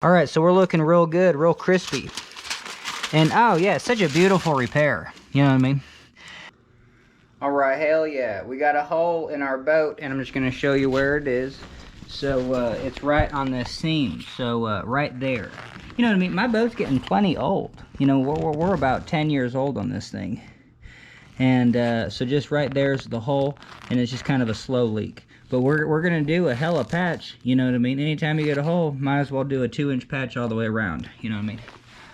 All right, so we're looking real good, real crispy. And oh yeah, it's such a beautiful repair. You know what I mean? All right, hell yeah. We got a hole in our boat, and I'm just gonna show you where it is. So it's right on this seam, so right there. You know what I mean? My boat's getting plenty old. You know, we're about 10 years old on this thing. And so just right there's the hole, and it's just kind of a slow leak. But we're gonna do a hella patch, you know what I mean? Anytime you get a hole, might as well do a 2-inch patch all the way around, you know what I mean?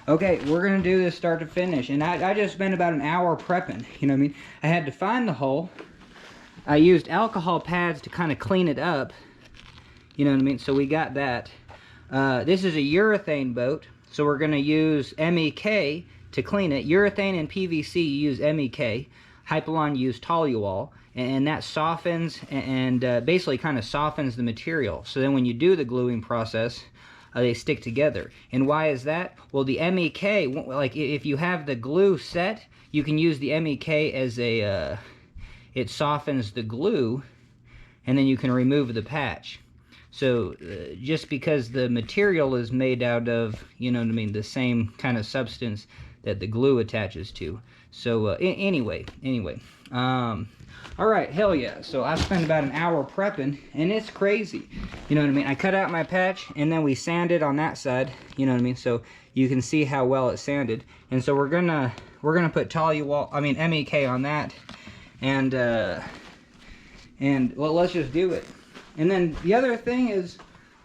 Okay, we're gonna do this start to finish, and I just spent about an hour prepping, you know what I mean? I had to find the hole. I used alcohol pads to kind of clean it up, you know what I mean? So we got that. This is a urethane boat, so we're gonna use MEK to clean it. Urethane and PVC, you use MEK. Hypalon, you use toluol, and that softens and basically kind of softens the material. So then when you do the gluing process, they stick together. And why is that? Well, the MEK, like if you have the glue set, you can use the MEK as a, it softens the glue, and then you can remove the patch. So just because the material is made out of, you know what I mean, the same kind of substance that the glue attaches to. So anyway, all right, hell yeah. So I spent about an hour prepping, and it's crazy. You know what I mean? I cut out my patch, and then we sanded on that side, you know what I mean? So you can see how well it sanded. And so we're gonna put toluol, I mean MEK on that, and well, let's just do it. And then the other thing is,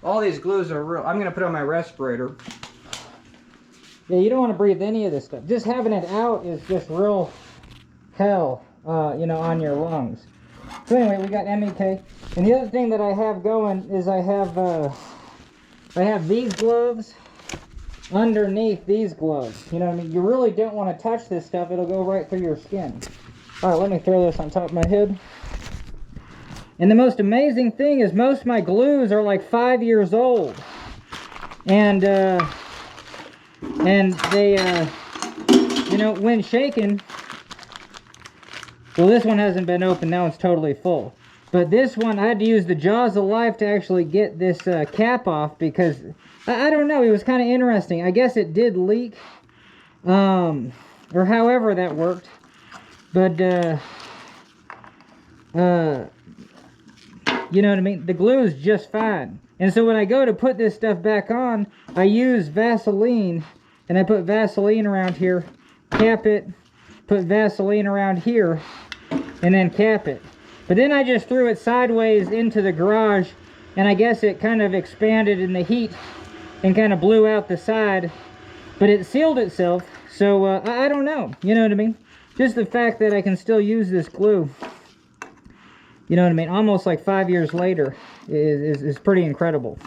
all these glues are real. I'm gonna put on my respirator. Yeah, you don't want to breathe any of this stuff. Just having it out is just real hell, you know, on your lungs. So anyway, we got MEK. And the other thing that I have going is I have these gloves underneath these gloves. You know what I mean? You really don't want to touch this stuff. It'll go right through your skin. All right, let me throw this on top of my head. And the most amazing thing is most of my glues are like 5 years old. And they, you know, when shaken, well, this one hasn't been opened, now it's totally full. But this one, I had to use the jaws of life to actually get this cap off, because, I don't know, it was kind of interesting. I guess it did leak, or however that worked. But, you know what I mean? The glue is just fine. And so when I go to put this stuff back on, I use Vaseline, and I put Vaseline around here, cap it, put Vaseline around here, and then cap it. But then I just threw it sideways into the garage, and I guess it kind of expanded in the heat and kind of blew out the side, but it sealed itself. So I don't know, you know what I mean? Just the fact that I can still use this glue, you know what I mean, almost like 5 years later, is pretty incredible.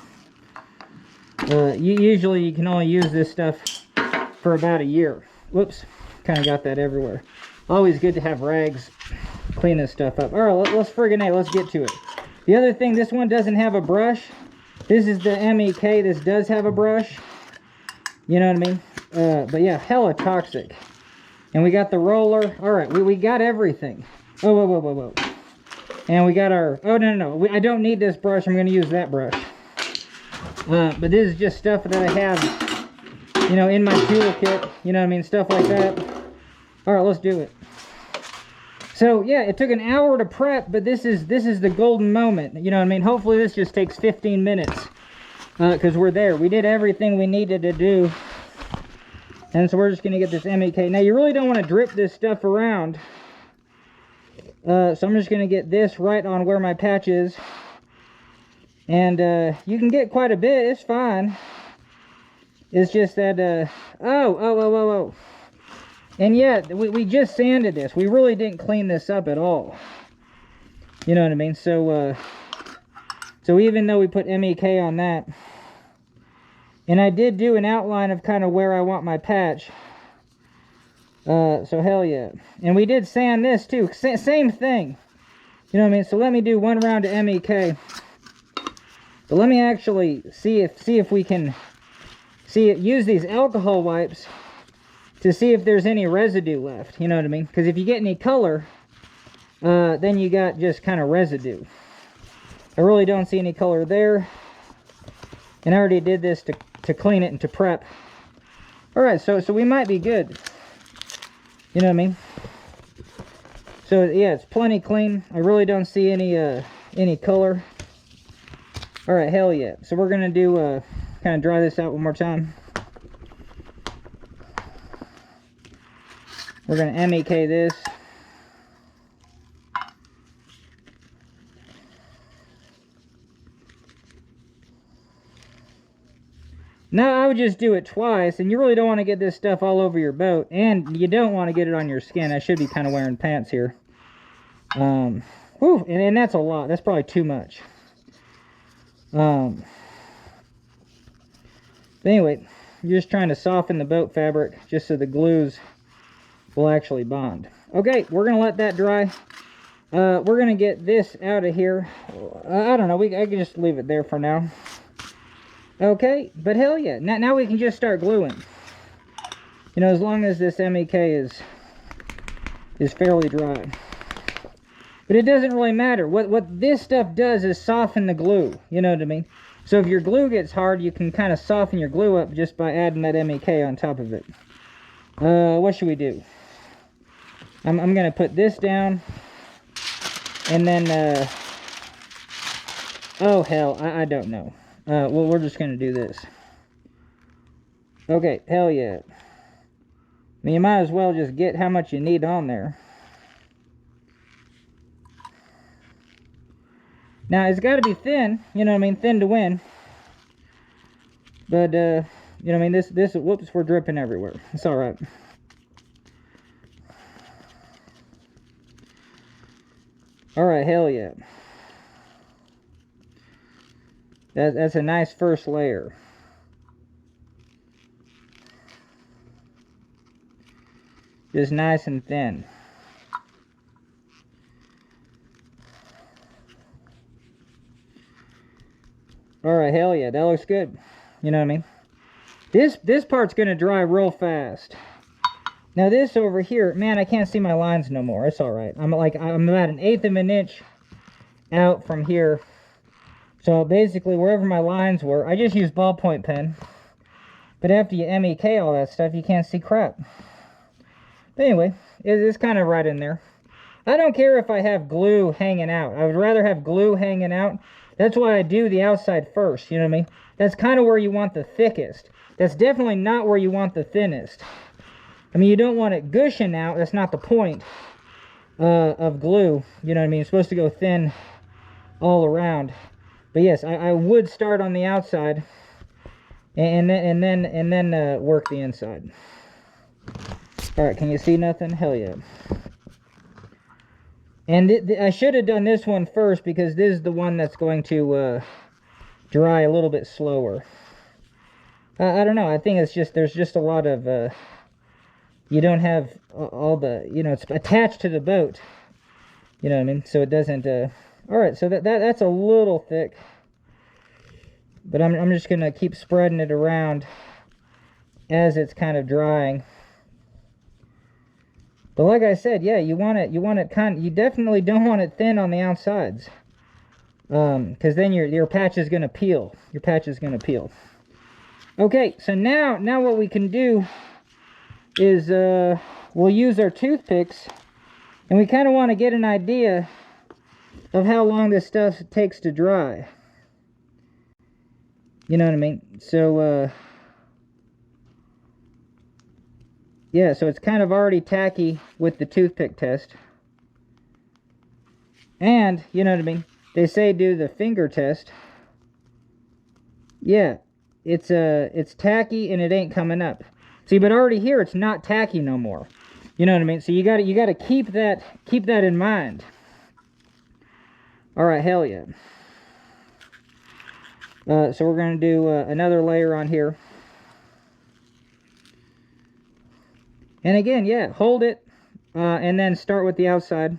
Usually you can only use this stuff for about a year. Whoops, kind of got that everywhere. Always good to have rags, clean this stuff up. All right, let's friggin' A, let's get to it. The other thing, this one doesn't have a brush. This is the MEK, this does have a brush. You know what I mean? But yeah, hella toxic. And we got the roller. All right, we got everything. Oh, whoa. And we got our, oh, no. I don't need this brush. I'm going to use that brush. But this is just stuff that I have, you know, in my toolkit. You know what I mean? Stuff like that. All right, let's do it. So, yeah, it took an hour to prep, but this is the golden moment. You know what I mean? Hopefully this just takes 15 minutes. Because we're there. We did everything we needed to do. And so we're just going to get this MEK. Now, you really don't want to drip this stuff around. So I'm just going to get this right on where my patch is. And you can get quite a bit. It's fine. It's just that, oh. And yet, we just sanded this. We really didn't clean this up at all. You know what I mean? So, so even though we put MEK on that, and I did do an outline of kind of where I want my patch. So hell yeah. And we did sand this too. Same thing. You know what I mean? So let me do one round of MEK. But let me actually see if we can use these alcohol wipes to see if there's any residue left. You know what I mean? Because if you get any color, then you got just kind of residue. I really don't see any color there. And I already did this to to clean it and to prep. All right, so we might be good. You know what I mean? So yeah, it's plenty clean. I really don't see any color. All right, hell yeah. So we're gonna do kind of dry this out one more time. We're gonna MEK this. Now I would just do it twice, and you really don't want to get this stuff all over your boat, and you don't want to get it on your skin. I should be kind of wearing pants here. Whew, and that's a lot. That's probably too much. But anyway, you're just trying to soften the boat fabric just so the glues will actually bond. Okay, we're gonna let that dry. We're gonna get this out of here. I don't know. I can just leave it there for now. Okay, but hell yeah, now we can just start gluing. You know, as long as this MEK is fairly dry. But it doesn't really matter. What this stuff does is soften the glue, you know what I mean? So if your glue gets hard, you can kind of soften your glue up just by adding that MEK on top of it. What should we do? I'm gonna put this down, and then, oh hell, I don't know. Well, we're just gonna do this. Okay, hell yeah. I mean, you might as well just get how much you need on there. Now, it's got to be thin, you know what I mean, thin to win. But, you know what I mean, this, whoops, we're dripping everywhere. It's all right. All right, hell yeah. That's a nice first layer. Just nice and thin. All right, hell yeah, that looks good. You know what I mean? This part's gonna dry real fast. Now this over here, man, I can't see my lines no more. It's all right. I'm about 1/8 of an inch out from here. So basically, wherever my lines were, I just used ballpoint pen. But after you MEK all that stuff, you can't see crap. But anyway, it's kind of right in there. I don't care if I have glue hanging out. I would rather have glue hanging out. That's why I do the outside first, you know what I mean? That's kind of where you want the thickest. That's definitely not where you want the thinnest. I mean, you don't want it gushing out. That's not the point of glue. You know what I mean? It's supposed to go thin all around. But yes, I would start on the outside and then work the inside. All right, can you see nothing? Hell yeah. And I should have done this one first because this is the one that's going to dry a little bit slower. I don't know. I think it's just, there's just a lot of, you don't have all the, you know, it's attached to the boat. You know what I mean? So it doesn't, all right, so that's a little thick. But I'm just going to keep spreading it around as it's kind of drying. But like I said, yeah, you want it kind of, you definitely don't want it thin on the outsides. Because then your patch is going to peel. Your patch is going to peel. Okay, so now what we can do is we'll use our toothpicks, and we kind of want to get an idea of how long this stuff takes to dry. You know what I mean? So yeah, so it's kind of already tacky with the toothpick test. And, you know what I mean? They say do the finger test. Yeah, it's tacky and it ain't coming up. See, but already here it's not tacky no more. You know what I mean? So you gotta keep that in mind. All right, hell yeah. So we're gonna do another layer on here. And again, yeah, hold it, and then start with the outside.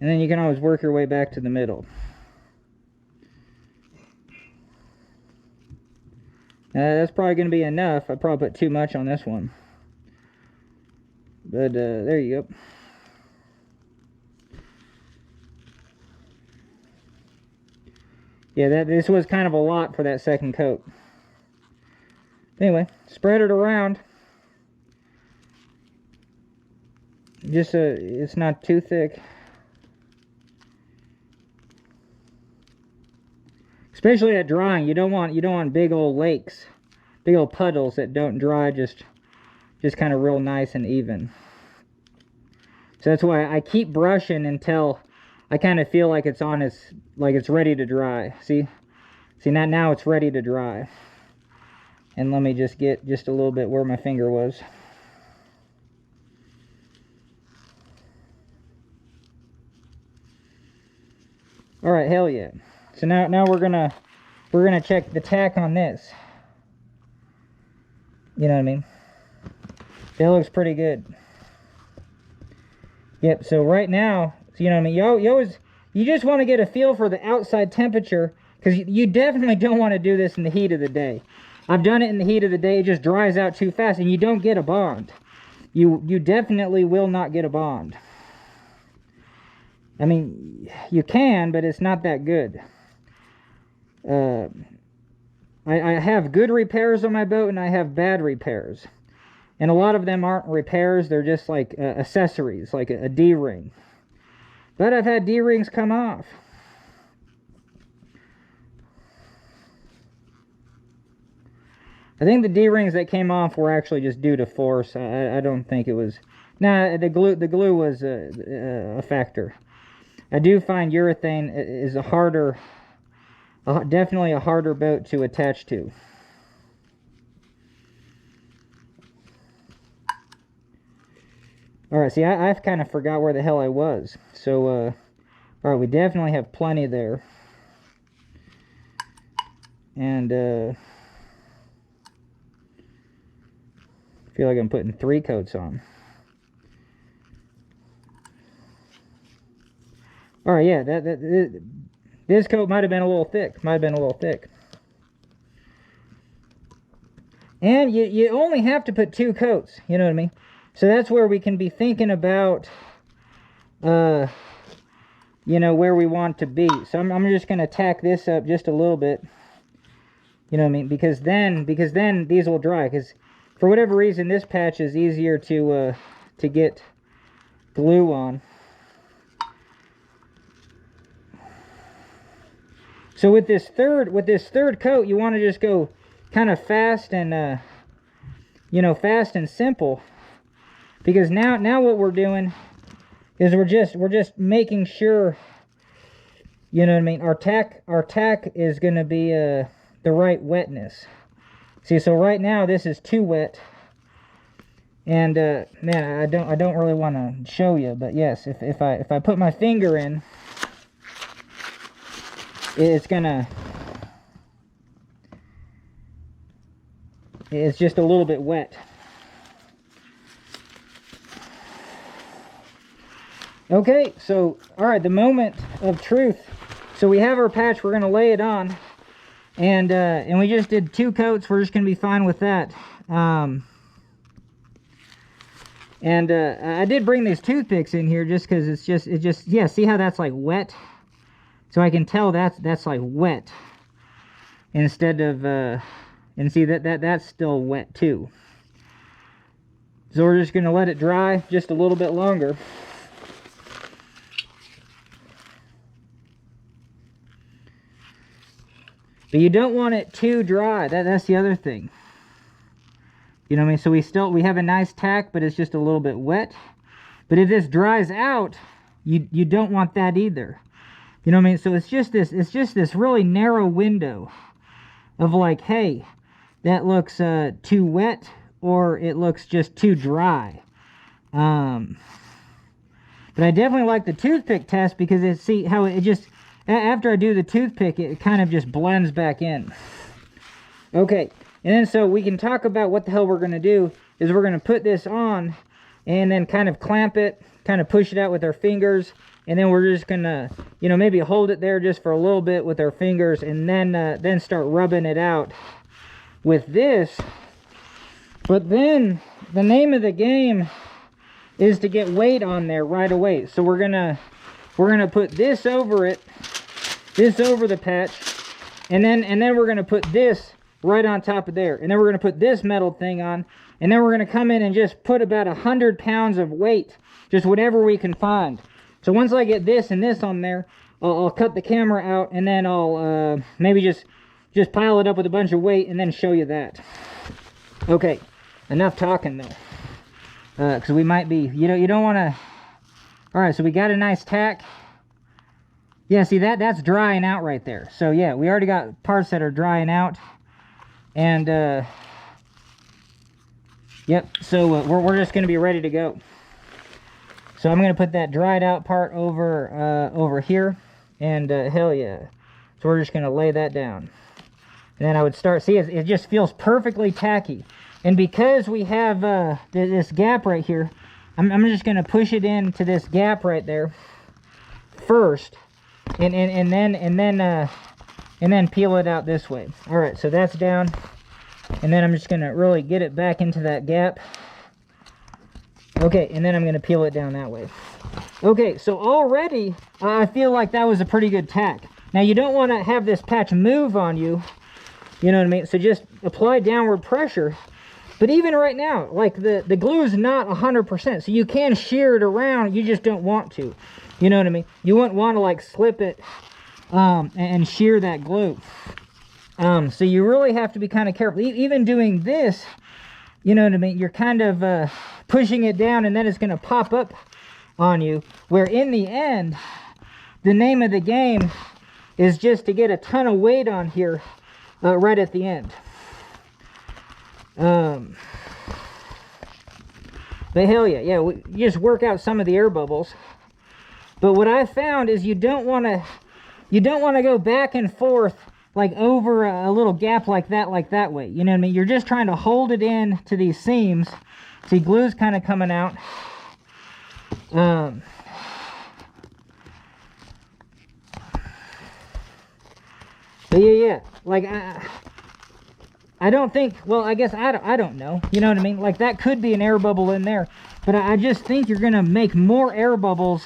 And then you can always work your way back to the middle. That's probably going to be enough. I probably put too much on this one. But there you go. Yeah, this was kind of a lot for that second coat. Anyway, spread it around. Just it's not too thick. Especially at drying, you don't want big old lakes, big old puddles that don't dry just kind of real nice and even. So that's why I keep brushing until I kind of feel like it's ready to dry. See now it's ready to dry. And let me just get just a little bit where my finger was. All right, hell yeah. So now we're gonna check the tack on this. You know what I mean? That looks pretty good. Yep. So right now, you know what I mean. You just want to get a feel for the outside temperature, because you definitely don't want to do this in the heat of the day. I've done it in the heat of the day. It just dries out too fast, and you don't get a bond. You definitely will not get a bond. I mean, you can, but it's not that good. I have good repairs on my boat, and I have bad repairs. And a lot of them aren't repairs, they're just like accessories, like a D-ring. But I've had D-rings come off. I think the D-rings that came off were actually just due to force. I don't think it was... Nah, the glue was a factor. I do find urethane is definitely a harder boat to attach to. Alright, see, I've kind of forgot where the hell I was. So, alright, we definitely have plenty there. And, I feel like I'm putting 3 coats on. Alright, yeah, this coat might have been a little thick. And you only have to put 2 coats, you know what I mean? So that's where we can be thinking about, you know, where we want to be. So I'm just going to tack this up just a little bit, you know what I mean? Because then these will dry. Because for whatever reason, this patch is easier to get glue on. So with this third coat, you want to just go kind of fast and, you know, fast and simple. Because now what we're doing is we're just making sure, you know what I mean, our tack is going to be the right wetness. See, so right now this is too wet. And man, I don't really want to show you, but yes, if I put my finger in, it's just a little bit wet. Okay, so all right, the moment of truth. So we have our patch, we're gonna lay it on, and we just did 2 coats. We're just gonna be fine with that. I did bring these toothpicks in here just because it's just yeah. See how that's like wet? So I can tell that's like wet instead of and see that's still wet too. So we're just gonna let it dry just a little bit longer. But you don't want it too dry. That's the other thing. You know what I mean? So we have a nice tack, but it's just a little bit wet. But if this dries out, you don't want that either. You know what I mean? So it's just this really narrow window of like, hey, that looks too wet, or it looks just too dry. But I definitely like the toothpick test because see how it just, after I do the toothpick, it kind of just blends back in. Okay, and then so we can talk about what the hell we're going to do is we're going to put this on and then kind of clamp it, kind of push it out with our fingers, and then we're just going to, you know, maybe hold it there just for a little bit with our fingers, and then start rubbing it out with this. But then the name of the game is to get weight on there right away. So we're gonna put this over it, this over the patch, And then we're gonna put this right on top of there. And then we're gonna put this metal thing on. And then we're gonna come in and just put about 100 pounds of weight, just whatever we can find. So once I get this and this on there, I'll cut the camera out, and then I'll maybe just pile it up with a bunch of weight and then show you that. Okay, enough talking though, because we might be, you don't want to. All right, so we got a nice tack. Yeah, see that's drying out right there. So yeah, we already got parts that are drying out, and yep. So we're just gonna be ready to go. So I'm gonna put that dried out part over here, and hell yeah. So we're just gonna lay that down. And then I would start, see, it just feels perfectly tacky. And because we have this gap right here, I'm just going to push it into this gap right there first, and then peel it out this way. All right, so that's down, and then I'm just going to really get it back into that gap. Okay, and then I'm going to peel it down that way. Okay, so already I feel like that was a pretty good tack. Now you don't want to have this patch move on you. You know what I mean? So just apply downward pressure. But even right now, like the glue is not 100%. So you can shear it around. You just don't want to. You know what I mean? You wouldn't want to like slip it and shear that glue. So you really have to be kind of careful. Even doing this, you know what I mean? You're kind of pushing it down, and then it's going to pop up on you. Where in the end, the name of the game is just to get a ton of weight on here. Right at the end. But hell yeah, you just work out some of the air bubbles. But what I found is you don't want to go back and forth like over a little gap like that way. You know what I mean? You're just trying to hold it in to these seams. See, glue's kind of coming out. But yeah, like I don't think, well, I guess I don't know. You know what I mean? Like that could be an air bubble in there, but I just think you're gonna make more air bubbles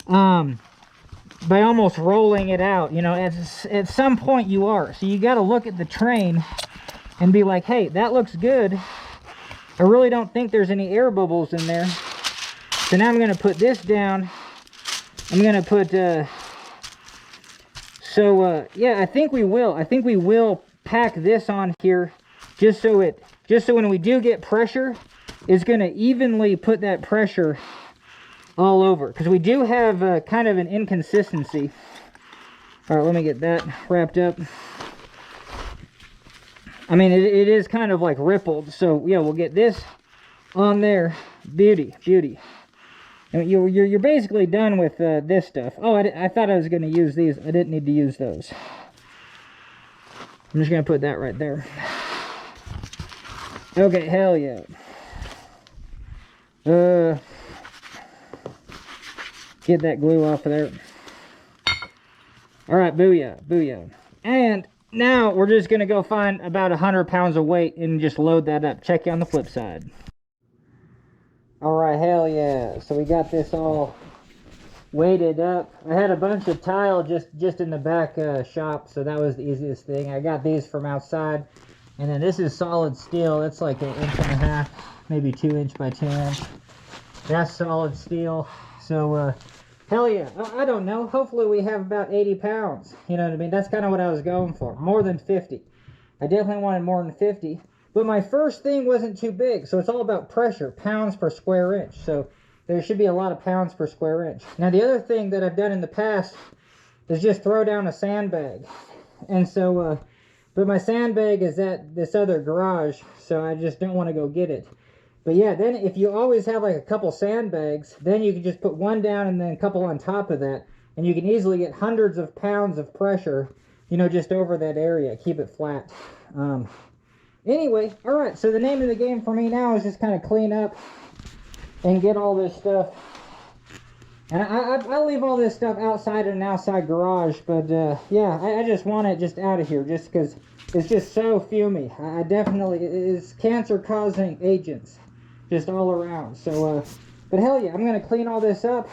by almost rolling it out. You know, at some point you are. So you got to look at the train and be like, hey, that looks good. I really don't think there's any air bubbles in there. So now I'm gonna put this down. I'm gonna put yeah, I think we will pack this on here just so when we do get pressure, it's going to evenly put that pressure all over, because we do have kind of an inconsistency. All right, let me get that wrapped up. I mean, it is kind of like rippled, so yeah, we'll get this on there. Beauty. I mean, you're basically done with this stuff. Oh, I thought I was going to use these. I didn't need to use those. I'm just going to put that right there. Okay, hell yeah. Get that glue off of there. All right, booyah. And now we're just going to go find about 100 pounds of weight and just load that up. Check you on the flip side. Alright, hell yeah. So we got this all weighted up. I had a bunch of tile just in the back shop, so that was the easiest thing. I got these from outside. And then this is solid steel. It's like 1.5 inches, maybe 2 inch by 2 inch. That's solid steel. So, hell yeah. I don't know. Hopefully we have about 80 pounds. You know what I mean? That's kind of what I was going for. More than 50. I definitely wanted more than 50. But my first thing wasn't too big, so it's all about pressure, pounds per square inch. So there should be a lot of pounds per square inch. Now the other thing that I've done in the past is just throw down a sandbag. And so, but my sandbag is at this other garage, so I just don't want to go get it. But yeah, then if you always have like a couple sandbags, then you can just put one down and then a couple on top of that. And you can easily get hundreds of pounds of pressure, you know, just over that area. Keep it flat. Anyway, alright, so the name of the game for me now is just kind of clean up and get all this stuff. And I leave all this stuff outside in an outside garage, but yeah, I just want it just out of here, just because it's just so fumy. I definitely, it's cancer-causing agents, just all around. So, but hell yeah, I'm going to clean all this up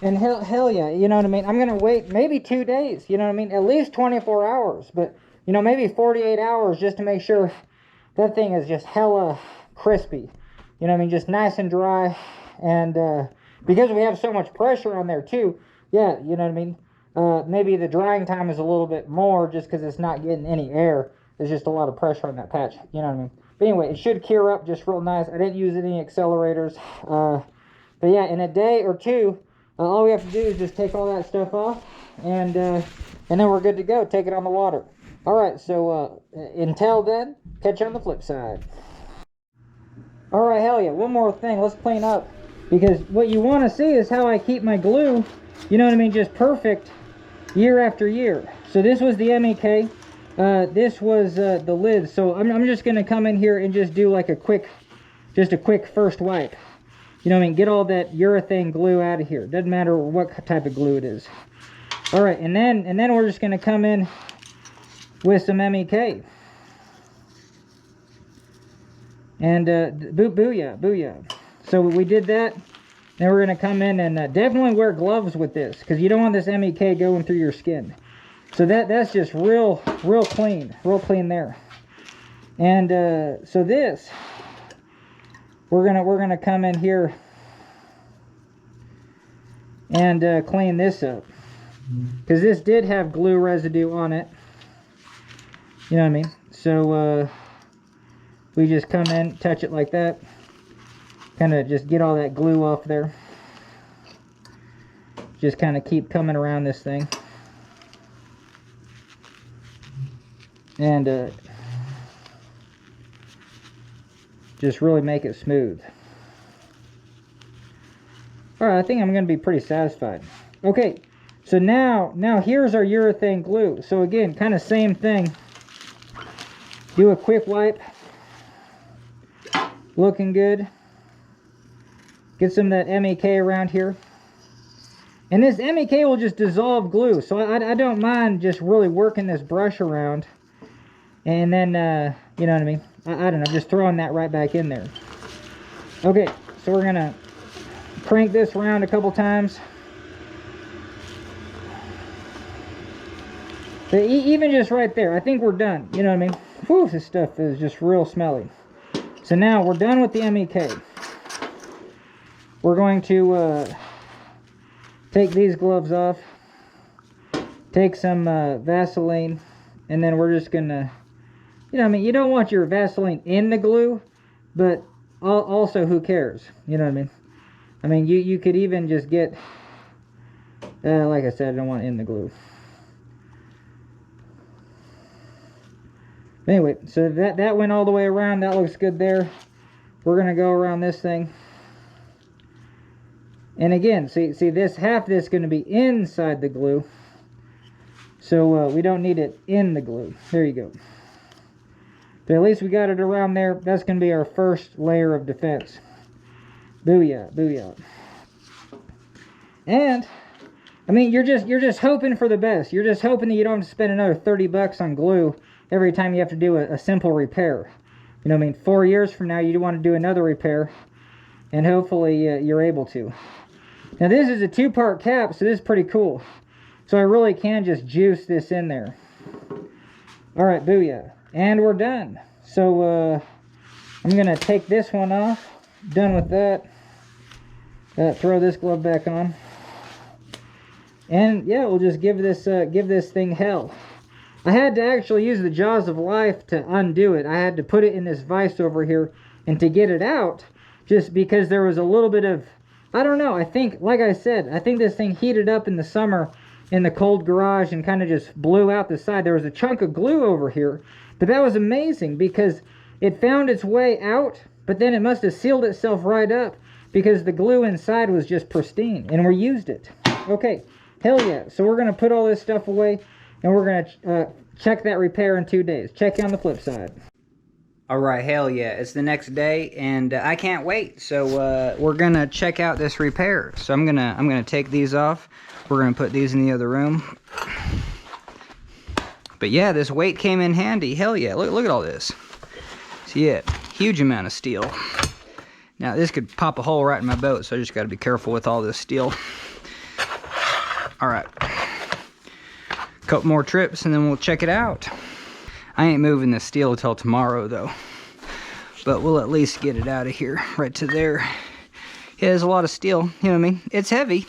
And hell yeah, you know what I mean? I'm gonna wait maybe 2 days, you know what I mean? At least 24 hours, but you know, maybe 48 hours just to make sure that thing is just hella crispy. You know what I mean? Just nice and dry. And because we have so much pressure on there too, yeah, you know what I mean? Maybe the drying time is a little bit more just because it's not getting any air. There's just a lot of pressure on that patch, you know what I mean? But anyway, it should cure up just real nice. I didn't use any accelerators. But yeah, in a day or two, all we have to do is just take all that stuff off, and then we're good to go. Take it on the water. All right, so until then, catch you on the flip side. All right, hell yeah. One more thing. Let's clean up, because what you want to see is how I keep my glue, you know what I mean, just perfect year after year. So this was the MEK. This was the lid. So I'm just going to come in here and just do like a quick first wipe. You know what I mean? Get all that urethane glue out of here. Doesn't matter what type of glue it is. All right, and then we're just going to come in with some MEK. And booyah. So we did that. Now we're going to come in and definitely wear gloves with this, because you don't want this MEK going through your skin. So that's just real clean there. And so this, we're gonna come in here and clean this up, because this did have glue residue on it. You know what I mean? So we just come in, touch it like that, kind of just get all that glue off there. Just kind of keep coming around this thing. And just really make it smooth. Alright, I think I'm going to be pretty satisfied. Okay, so now here's our urethane glue. So again, kind of same thing. Do a quick wipe. Looking good. Get some of that MEK around here. And this MEK will just dissolve glue. So I don't mind just really working this brush around. And then, you know what I mean? I don't know, just throwing that right back in there. Okay, so we're going to crank this around a couple times. But even just right there, I think we're done. You know what I mean? Whew, this stuff is just real smelly. So now we're done with the MEK. We're going to take these gloves off. Take some Vaseline. And then we're just going to, you know what I mean? You don't want your Vaseline in the glue, but also who cares? You know what I mean? I mean, you could even just get, like I said, I don't want it in the glue. Anyway, so that went all the way around. That looks good there. We're going to go around this thing. And again, see this, half this is going to be inside the glue. So we don't need it in the glue. There you go. But at least we got it around there. That's going to be our first layer of defense. Booyah, booyah. And I mean, you're just hoping for the best. You're just hoping that you don't have to spend another 30 bucks on glue every time you have to do a simple repair. You know what I mean? 4 years from now, you want to do another repair, and hopefully you're able to. Now this is a 2-part cap, so this is pretty cool. So I really can just juice this in there. All right, booyah. And we're done. So I'm going to take this one off. Done with that. Throw this glove back on. And yeah, we'll just give this thing hell. I had to actually use the jaws of life to undo it. I had to put it in this vise over here, and to get it out, just because there was a little bit of, I don't know, I think, like I said, I think this thing heated up in the summer in the cold garage and kind of just blew out the side. There was a chunk of glue over here, but that was amazing because it found its way out, but then it must have sealed itself right up because the glue inside was just pristine, and we used it. Okay, hell yeah. So we're going to put all this stuff away, and we're going to check that repair in 2 days. Check you on the flip side. All right, hell yeah. It's the next day, and I can't wait. So we're going to check out this repair. So I'm gonna take these off. We're going to put these in the other room. But yeah, this weight came in handy. Hell yeah. Look at all this. See it? Huge amount of steel. Now, this could pop a hole right in my boat, so I just got to be careful with all this steel. All right. Couple more trips and then we'll check it out. I ain't moving the steel till tomorrow though, but we'll at least get it out of here right to there. Yeah, there's a lot of steel, you know what I mean? It's heavy.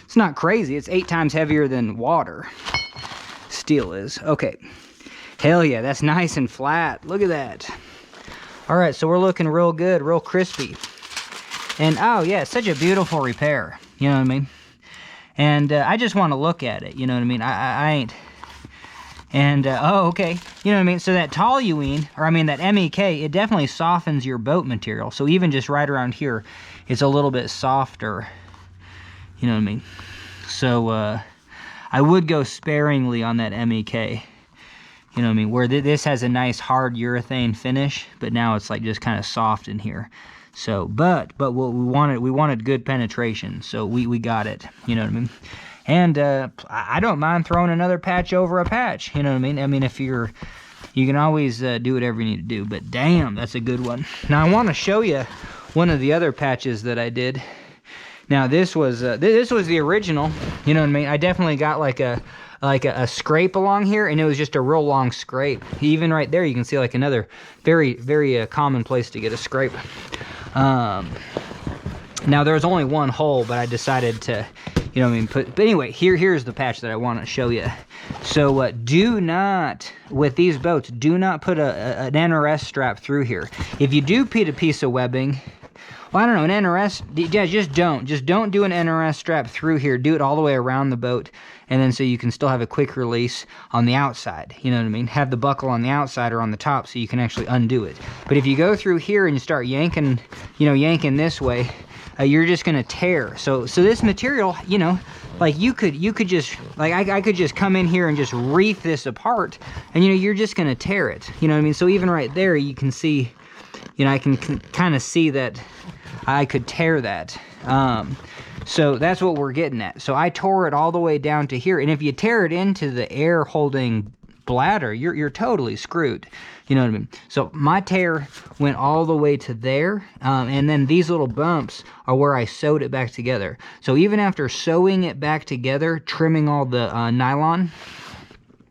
It's not crazy. It's 8 times heavier than water. Steel is. Okay. Hell yeah, that's nice and flat. Look at that. All right, so we're looking real good, real crispy. And oh yeah, such a beautiful repair. You know what I mean? And I just want to look at it, you know what I mean? I ain't. And, oh, okay. You know what I mean? So that toluene, or I mean that MEK, it definitely softens your boat material. So even just right around here, it's a little bit softer. You know what I mean? So, I would go sparingly on that MEK. You know what I mean? Where this has a nice hard urethane finish, but now it's like just kind of soft in here. So, but what we wanted good penetration, so we got it. You know what I mean? And I don't mind throwing another patch over a patch. You know what I mean? I mean, if you can always do whatever you need to do. But damn, that's a good one. Now I want to show you one of the other patches that I did. Now this was the original. You know what I mean? I definitely got like a scrape along here, and it was just a real long scrape. Even right there, you can see like another very common place to get a scrape. Now there was only one hole, but I decided to, you know what I mean, but anyway, here's the patch that I want to show you. So do not, with these boats, do not put an NRS strap through here. If you do put a piece of webbing, well, I don't know, an NRS, yeah, just don't do an NRS strap through here. Do it all the way around the boat, and then so you can still have a quick release on the outside. You know what I mean? Have the buckle on the outside or on the top so you can actually undo it. But if you go through here and you start yanking, you know, yanking this way, you're just gonna tear. So this material, you know, like you could just, like I could just come in here and just reef this apart, and you know, you're just gonna tear it. You know what I mean? So even right there, you can see, you know, I can kind of see that I could tear that. So that's what we're getting at. So I tore it all the way down to here, and if you tear it into the air holding bladder, you're totally screwed. You know what I mean? So my tear went all the way to there, and then these little bumps are where I sewed it back together. So even after sewing it back together, trimming all the nylon,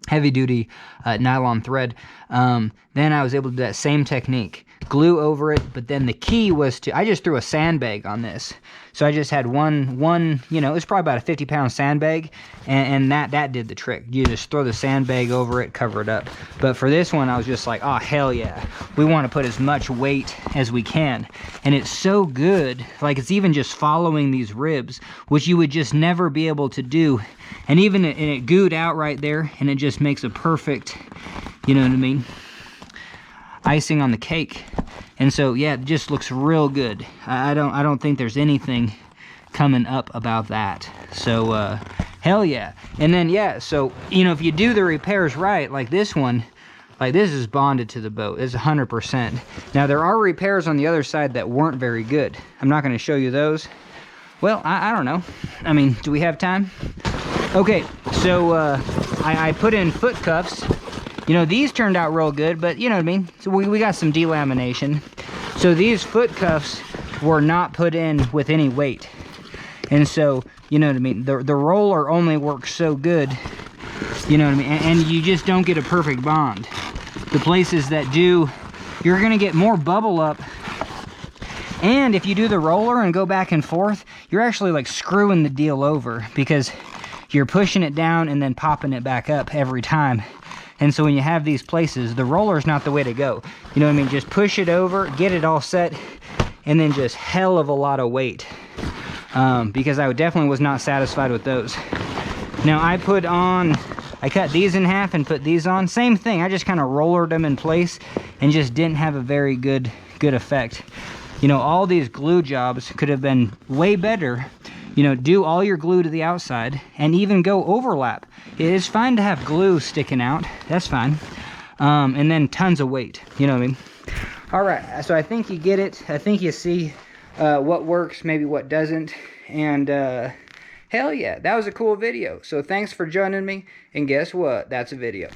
heavy duty nylon thread, then I was able to do that same technique. Glue over it, but then the key was to, I just threw a sandbag on this. So I just had one, you know, it was probably about a 50-pound sandbag, and that did the trick. You just throw the sandbag over it, cover it up. But for this one, I was just like, oh, hell yeah. We want to put as much weight as we can. And it's so good, like it's even just following these ribs, which you would just never be able to do. And even it gooed out right there, and it just makes a perfect, you know what I mean, icing on the cake. And so yeah, it just looks real good. I don't think there's anything coming up about that. So hell yeah. And then yeah, so you know, if you do the repairs right, like this one, like this is bonded to the boat. It's 100%. Now there are repairs on the other side that weren't very good. I'm not going to show you those. Well, I don't know. I mean, do we have time? Okay, so I put in foot cuffs. You know, these turned out real good, but you know what I mean? So we got some delamination. So these foot cuffs were not put in with any weight. And so, you know what I mean? The roller only works so good, you know what I mean? And you just don't get a perfect bond. The places that do, you're gonna get more bubble up. And if you do the roller and go back and forth, you're actually like screwing the deal over, because you're pushing it down and then popping it back up every time. And so when you have these places, the roller is not the way to go. You know what I mean? Just push it over, get it all set, and then just hell of a lot of weight. Because I definitely was not satisfied with those. Now I cut these in half and put these on. Same thing, I just kind of rollered them in place and just didn't have a very good effect. You know, all these glue jobs could have been way better. You know, do all your glue to the outside and even go overlap. It is fine to have glue sticking out. That's fine. And then tons of weight. You know what I mean? All right. So I think you get it. I think you see what works, maybe what doesn't. And hell yeah, that was a cool video. So thanks for joining me. And guess what? That's a video.